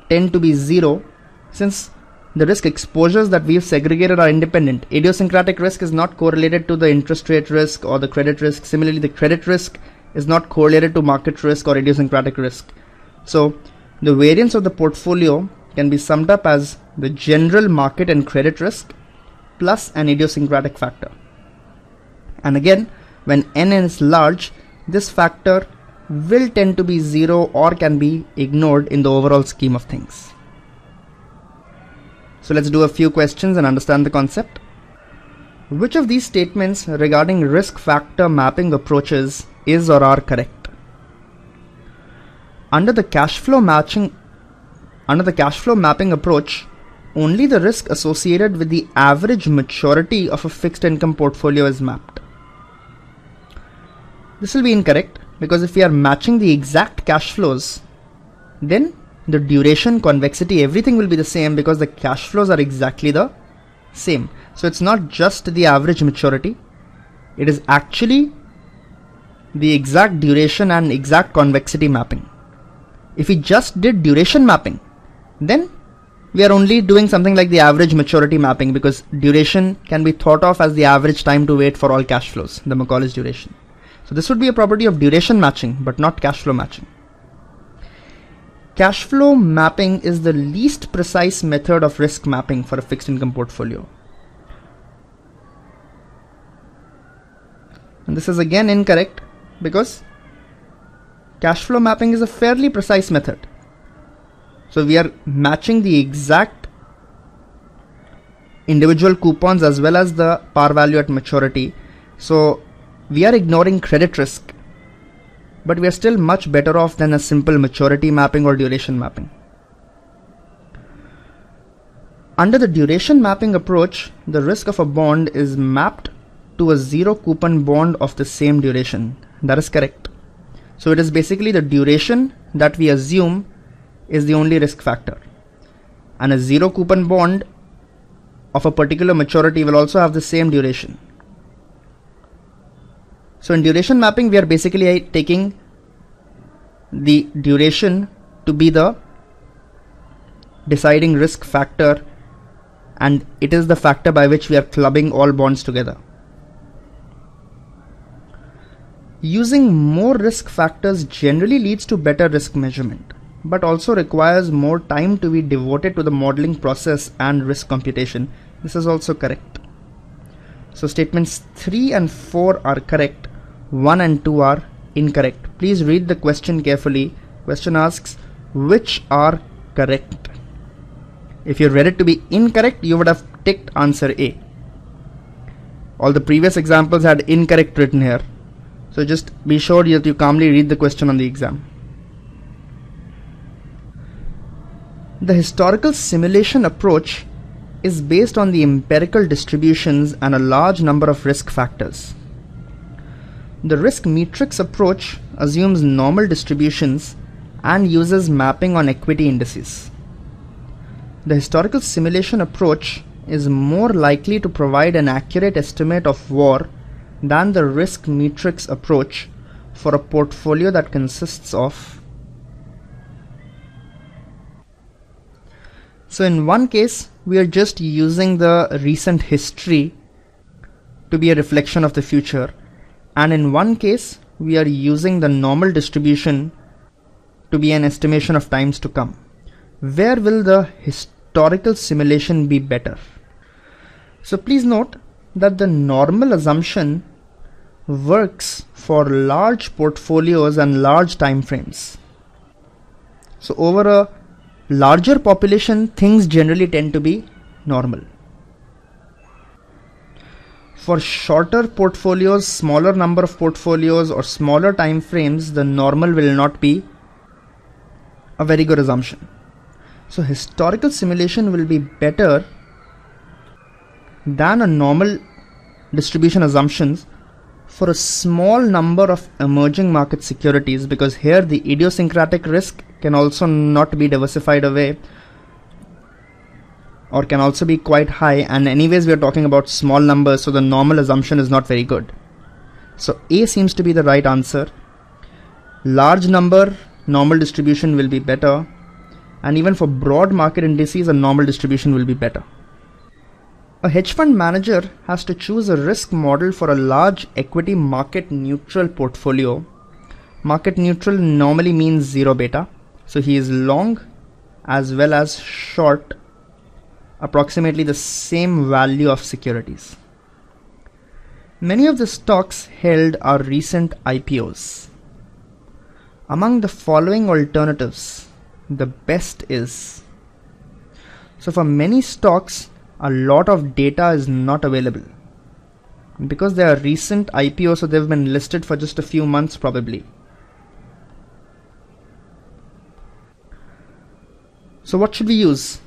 tend to be 0 since the risk exposures that we've segregated are independent. Idiosyncratic risk is not correlated to the interest rate risk or the credit risk. Similarly, the credit risk is not correlated to market risk or idiosyncratic risk. So the variance of the portfolio can be summed up as the general market and credit risk plus an idiosyncratic factor. And again, when n is large, this factor will tend to be 0 or can be ignored in the overall scheme of things. So let's do a few questions and understand the concept. Which of these statements regarding risk factor mapping approaches is or are correct? Under the cash flow mapping approach, only the risk associated with the average maturity of a fixed income portfolio is mapped. This will be incorrect because if we are matching the exact cash flows, then the duration, convexity, everything will be the same because the cash flows are exactly the same. So it's not just the average maturity, it is actually the exact duration and exact convexity mapping. If we just did duration mapping, then we are only doing something like the average maturity mapping because duration can be thought of as the average time to wait for all cash flows, the Macaulay's duration. So this would be a property of duration matching, but not cash flow matching. Cash flow mapping is the least precise method of risk mapping for a fixed income portfolio. And this is again incorrect because cash flow mapping is a fairly precise method. So we are matching the exact individual coupons as well as the par value at maturity. So we are ignoring credit risk, but we are still much better off than a simple maturity mapping or duration mapping. Under the duration mapping approach, the risk of a bond is mapped to a 0 coupon bond of the same duration. That is correct. So it is basically the duration that we assume is the only risk factor. And a 0 coupon bond of a particular maturity will also have the same duration. So in duration mapping, we are basically taking the duration to be the deciding risk factor, and it is the factor by which we are clubbing all bonds together. Using more risk factors generally leads to better risk measurement, but also requires more time to be devoted to the modeling process and risk computation. This is also correct. So statements 3 and 4 are correct, 1 and 2 are incorrect. Please read the question carefully. Question asks, which are correct? If you read it to be incorrect, you would have ticked answer A. All the previous examples had incorrect written here. So just be sure that you calmly read the question on the exam. The historical simulation approach is based on the empirical distributions and a large number of risk factors. The risk matrix approach assumes normal distributions and uses mapping on equity indices. The historical simulation approach is more likely to provide an accurate estimate of VOR than the risk matrix approach for a portfolio that consists of. So in one case, we are just using the recent history to be a reflection of the future, and in one case, we are using the normal distribution to be an estimation of times to come. Where will the historical simulation be better? So please note that the normal assumption works for large portfolios and large time frames. So over a larger population, things generally tend to be normal. For shorter portfolios, smaller number of portfolios or smaller time frames, the normal will not be a very good assumption. So historical simulation will be better than a normal distribution assumptions for a small number of emerging market securities, because here the idiosyncratic risk can also not be diversified away or can also be quite high, and anyways we are talking about small numbers, so the normal assumption is not very good. So A seems to be the right answer. Large number, normal distribution will be better, and even for broad market indices a normal distribution will be better. A hedge fund manager has to choose a risk model for a large equity market neutral portfolio. Market neutral normally means zero beta, so he is long as well as short approximately the same value of securities. Many of the stocks held are recent IPOs. Among the following alternatives, the best is, so for many stocks a lot of data is not available because they are recent IPOs, so they've been listed for just a few months probably. So what should we use?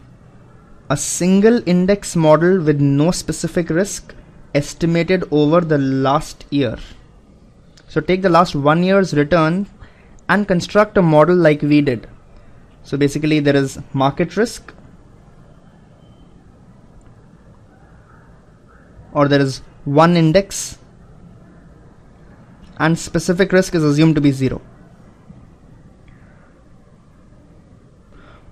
A single index model with no specific risk estimated over the last year. So take the last 1 year's return and construct a model like we did. So basically there is market risk, or there is one index, and specific risk is assumed to be zero.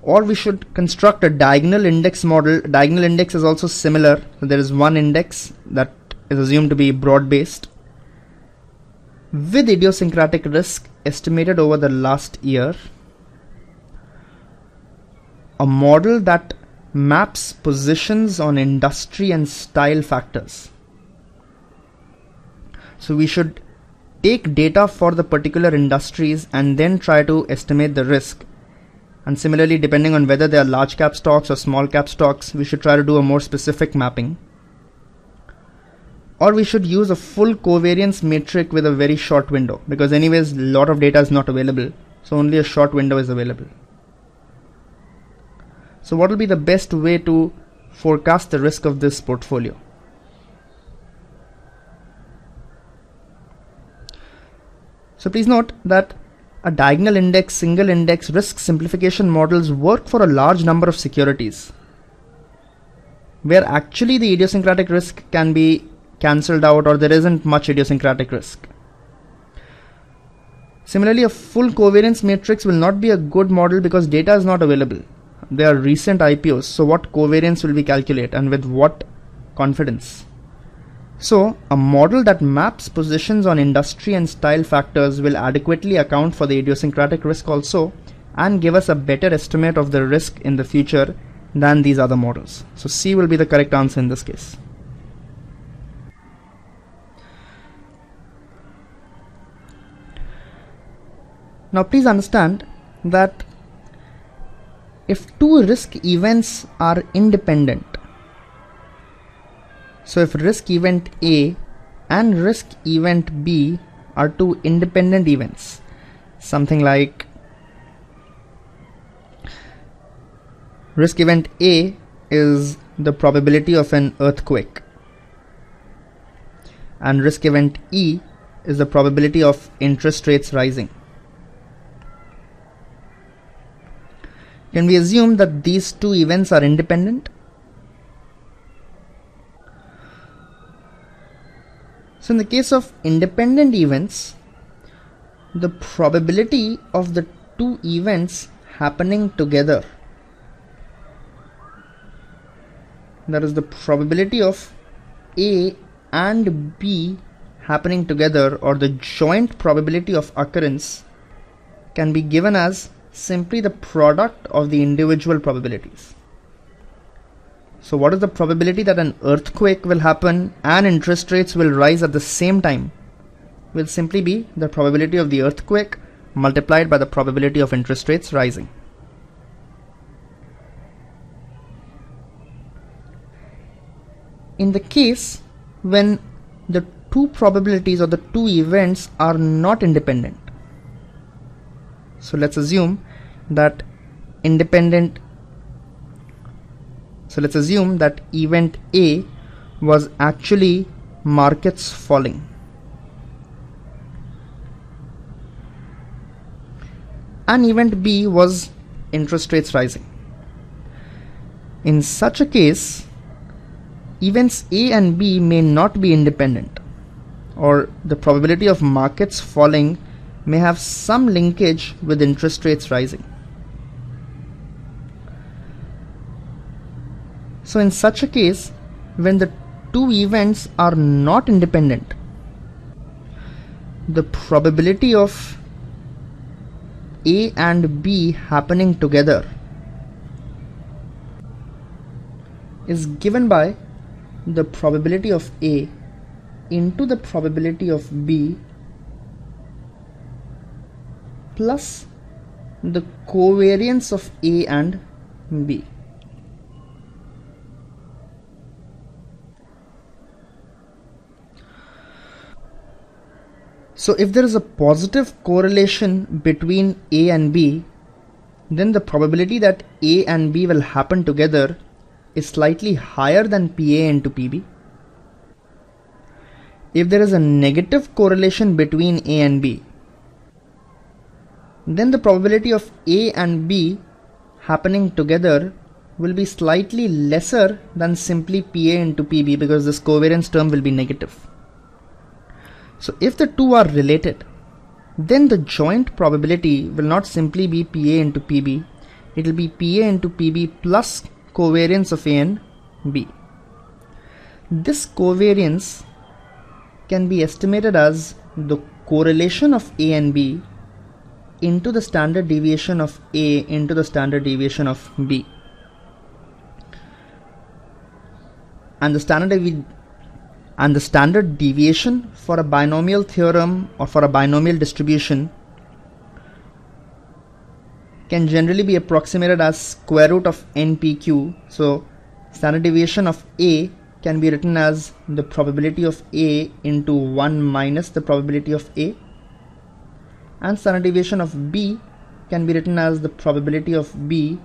Or we should construct a diagonal index model. Diagonal index is also similar. So there is one index that is assumed to be broad-based with idiosyncratic risk estimated over the last year. A model that maps positions on industry and style factors. So we should take data for the particular industries and then try to estimate the risk. And similarly, depending on whether they are large cap stocks or small cap stocks, we should try to do a more specific mapping. Or we should use a full covariance matrix with a very short window, because anyways a lot of data is not available, so only a short window is available. So what will be the best way to forecast the risk of this portfolio? So please note that a diagonal index, single index, risk simplification models work for a large number of securities, where actually the idiosyncratic risk can be cancelled out, or there isn't much idiosyncratic risk. Similarly, a full covariance matrix will not be a good model because data is not available. They are recent IPOs, so what covariance will we calculate and with what confidence? So a model that maps positions on industry and style factors will adequately account for the idiosyncratic risk also and give us a better estimate of the risk in the future than these other models. So C will be the correct answer in this case. Now please understand that if two risk events are independent, so if risk event A and risk event B are two independent events, something like risk event A is the probability of an earthquake and risk event E is the probability of interest rates rising. Can we assume that these two events are independent? So in the case of independent events, the probability of the two events happening together, that is the probability of A and B happening together, or the joint probability of occurrence, can be given as simply the product of the individual probabilities. So what is the probability that an earthquake will happen and interest rates will rise at the same time? Will simply be the probability of the earthquake multiplied by the probability of interest rates rising. In the case when the two probabilities or the two events are not independent, so let's assume that event A was actually markets falling and event B was interest rates rising. In such a case, events A and B may not be independent, or the probability of markets falling may have some linkage with interest rates rising. So in such a case, when the two events are not independent, the probability of A and B happening together is given by the probability of A into the probability of B plus the covariance of A and B. So if there is a positive correlation between A and B, then the probability that A and B will happen together is slightly higher than PA into PB. If there is a negative correlation between A and B, then the probability of A and B happening together will be slightly lesser than simply PA into PB, because this covariance term will be negative. So if the two are related, then the joint probability will not simply be PA into PB, it will be PA into PB plus covariance of A and B. This covariance can be estimated as the correlation of A and B into the standard deviation of A into the standard deviation of B. And the standard deviation for a binomial theorem or for a binomial distribution can generally be approximated as square root of NPQ. So standard deviation of A can be written as the probability of A into 1 minus the probability of A, and standard deviation of B can be written as the probability of B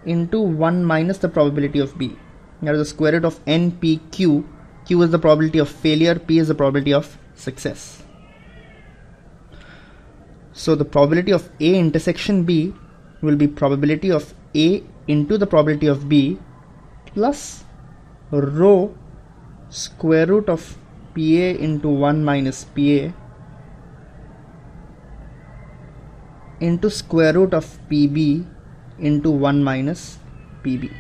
into 1 minus the probability of B. That is the square root of NPQ. Q is the probability of failure, P is the probability of success. So the probability of A intersection B will be probability of A into the probability of B plus rho square root of PA into 1 minus PA into square root of PB into 1 minus PB.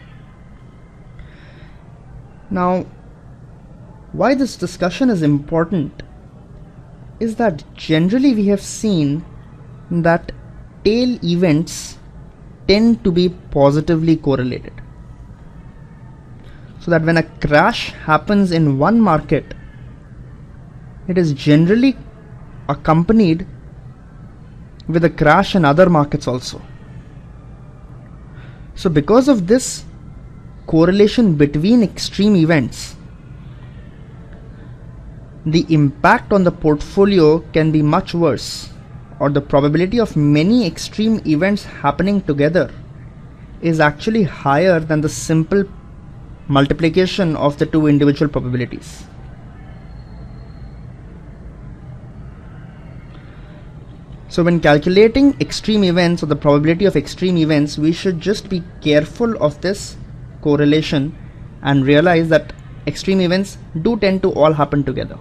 Now, why this discussion is important is that generally we have seen that tail events tend to be positively correlated. So that when a crash happens in one market, it is generally accompanied with a crash in other markets also. So because of this correlation between extreme events, the impact on the portfolio can be much worse, or the probability of many extreme events happening together is actually higher than the simple multiplication of the two individual probabilities. So when calculating extreme events or the probability of extreme events, we should just be careful of this correlation and realize that extreme events do tend to all happen together.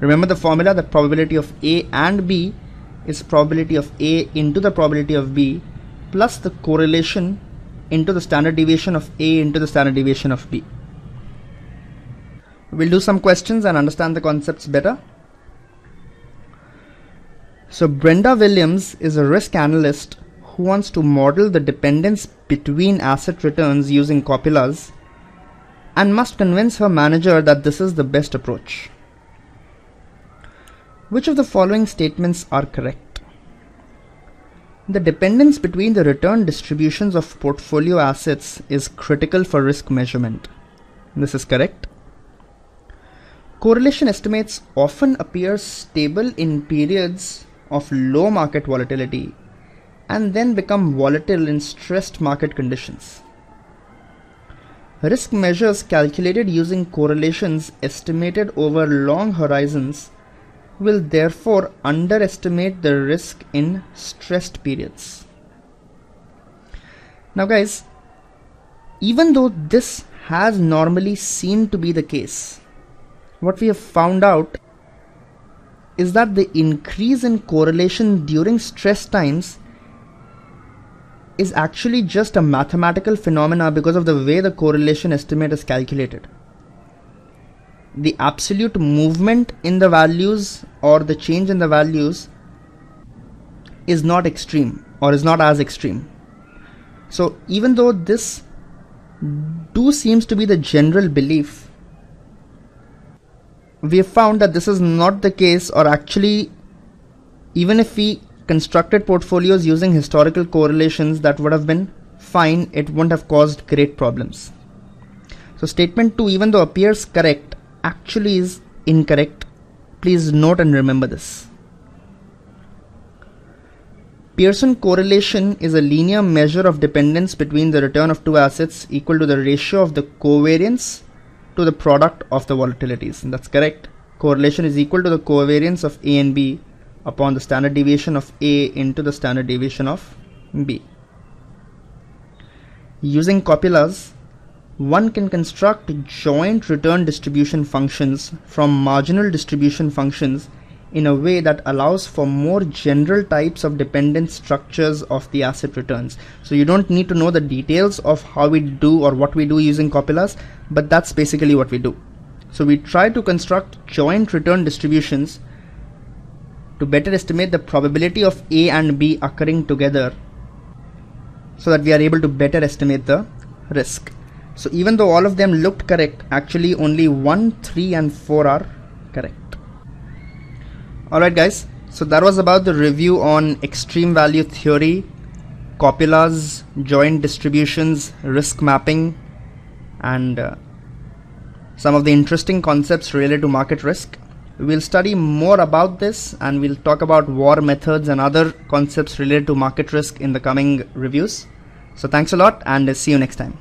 Remember the formula that probability of A and B is probability of A into the probability of B plus the correlation into the standard deviation of A into the standard deviation of B. We'll do some questions and understand the concepts better. So Brenda Williams is a risk analyst who wants to model the dependence between asset returns using Copulas and must convince her manager that this is the best approach. Which of the following statements are correct? The dependence between the return distributions of portfolio assets is critical for risk measurement. This is correct. Correlation estimates often appear stable in periods of low market volatility and then become volatile in stressed market conditions. Risk measures calculated using correlations estimated over long horizons will therefore underestimate the risk in stressed periods. Now guys, even though this has normally seemed to be the case, what we have found out is that the increase in correlation during stress times is actually just a mathematical phenomena because of the way the correlation estimate is calculated. The absolute movement in the values or the change in the values is not extreme or is not as extreme. So even though this seems to be the general belief, we have found that this is not the case, or actually even if we constructed portfolios using historical correlations, that would have been fine. It wouldn't have caused great problems. So statement 2, even though appears correct, actually is incorrect. Please note and remember this. Pearson correlation is a linear measure of dependence between the return of two assets equal to the ratio of the covariance to the product of the volatilities. And that's correct. Correlation is equal to the covariance of A and B upon the standard deviation of A into the standard deviation of B. Using Copulas, one can construct joint return distribution functions from marginal distribution functions in a way that allows for more general types of dependent structures of the asset returns. So you don't need to know the details of how we do or what we do using Copulas, but that's basically what we do. So we try to construct joint return distributions to better estimate the probability of A and B occurring together so that we are able to better estimate the risk. So even though all of them looked correct, actually only 1, 3 and 4 are correct. Alright guys, so that was about the review on extreme value theory, Copulas, joint distributions, risk mapping, and some of the interesting concepts related to market risk. We'll study more about this and we'll talk about war methods and other concepts related to market risk in the coming reviews. So thanks a lot and see you next time.